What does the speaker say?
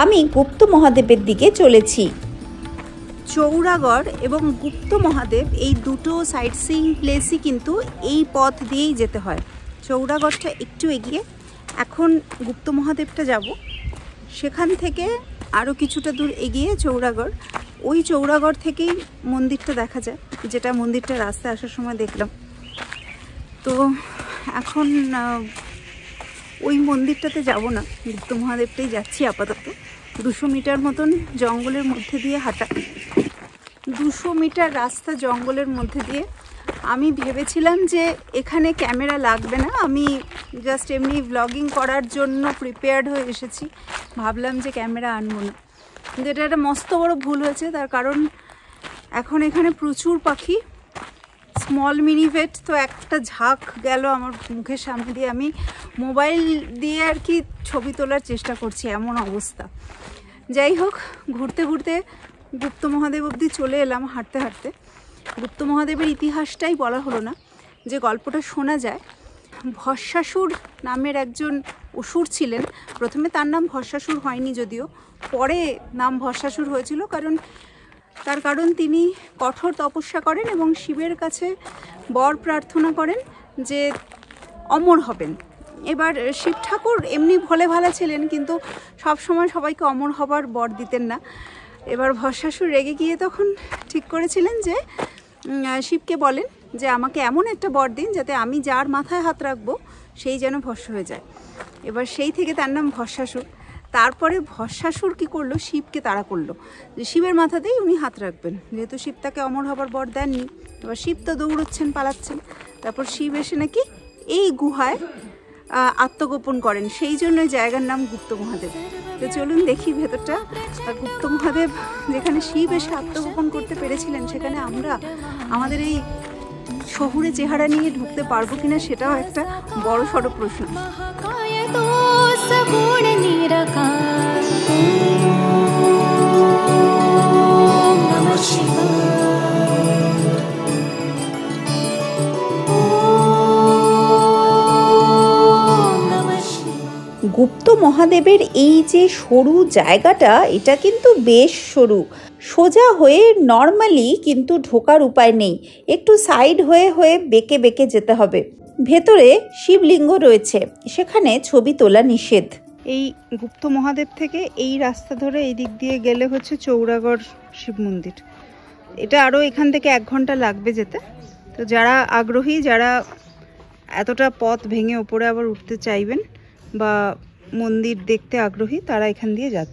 আমি গুপ্ত মহাদেবের দিকে চলেছি। চৌরাগড় এবং গুপ্ত মহাদেব এই দুটো সাইট সিইং প্লেসই কিন্তু এই পথ দিয়েই যেতে হয়। চৌরাগড়টা একটু এগিয়ে, এখন গুপ্ত মহাদেবটা যাব, সেখান থেকে আরও কিছুটা দূর এগিয়ে চৌরাগড়, ওই চৌরাগড় থেকেই মন্দিরটা দেখা যায়, যেটা মন্দিরটা রাস্তায় আসার সময় দেখলাম। তো এখন ওই মন্দিরটাতে যাব না, গুপ্ত মহাদেবটাই যাচ্ছি আপাতত। 200 মিটার মতন জঙ্গলের মধ্যে দিয়ে হাঁটা, 200 মিটার রাস্তা জঙ্গলের মধ্যে দিয়ে। আমি ভেবেছিলাম যে এখানে ক্যামেরা লাগবে না, আমি জাস্ট এমনি ব্লগিং করার জন্য প্রিপেয়ার্ড হয়ে এসেছি, ভাবলাম যে ক্যামেরা আনবো না। কিন্তু এটা একটা মস্ত বড় ভুল হয়েছে, তার কারণ এখন এখানে প্রচুর পাখি, স্মল মিনিভেট, তো একটা ঝাঁক গেল আমার মুখের সামনে দিয়ে, আমি মোবাইল দিয়ে আর কি ছবি তোলার চেষ্টা করছি, এমন অবস্থা। যাই হোক, ঘুরতে ঘুরতে গুপ্ত মহাদেব অবধি চলে এলাম হাঁটতে হাঁটতে। গুপ্ত মহাদেবের ইতিহাসটাই বলা হলো না, যে গল্পটা শোনা যায়। ভস্মাসুর নামের একজন অসুর ছিলেন, প্রথমে তার নাম ভস্মাসুর হয়নি যদিও, পরে নাম ভস্মাসুর হয়েছিল, তার কারণ তিনি কঠোর তপস্যা করেন এবং শিবের কাছে বর প্রার্থনা করেন যে অমর হবেন। এবার শিব ঠাকুর এমনি ভোলে ভালা ছিলেন, কিন্তু সব সময় সবাইকে অমর হবার বর দিতেন না। এবার ভস্মাসুর রেগে গিয়ে তখন ঠিক করেছিলেন যে শিবকে বলেন যে আমাকে এমন একটা বর দিন যাতে আমি যার মাথায় হাত রাখবো সেই যেন ভস্ম হয়ে যায়। এবার সেই থেকে তার নাম ভস্মাসুর। তারপরে ভস্মাসুর কী করলো, শিবকে তাড়া করলো যে শিবের মাথাতেই উনি হাত রাখবেন, যেহেতু শিব তাকে অমর হবার বর দেননি। এবার শিব তো দৌড়চ্ছেন, পালাচ্ছেন, তারপর শিব এসে নাকি এই গুহায় আত্মগোপন করেন, সেই জন্য জায়গার নাম গুপ্ত মহাদেব। তো চলুন দেখি ভেতরটা। গুপ্ত মহাদেব যেখানে শিব এসে আত্মগোপন করতে পেরেছিলেন, সেখানে আমরা আমাদের এই শহুরে চেহারা নিয়ে ঢুকতে পারবো কিনা সেটাও একটা বড় সড়ো প্রশ্ন। গুপ্ত মহাদেবের এই যে সরু জায়গাটা, এটা কিন্তু বেশ সরু, সোজা হয়ে নর্মালি কিন্তু ঢোকার উপায় নেই, একটু সাইড হয়ে হয়ে বেঁকে বেঁকে যেতে হবে। ভেতরে শিবলিঙ্গ রয়েছে, সেখানে ছবি তোলা নিষেধ। এই গুপ্ত মহাদেব থেকে এই রাস্তা ধরে এই দিক দিয়ে গেলে হচ্ছে চৌরাগড় শিব মন্দির। এটা আরও এখান থেকে 1 ঘন্টা লাগবে যেতে। তো যারা আগ্রহী, যারা এতটা পথ ভেঙে ওপরে আবার উঠতে চাইবেন বা মন্দির দেখতে আগ্রহী, তারা এখান দিয়ে যাচ্ছে।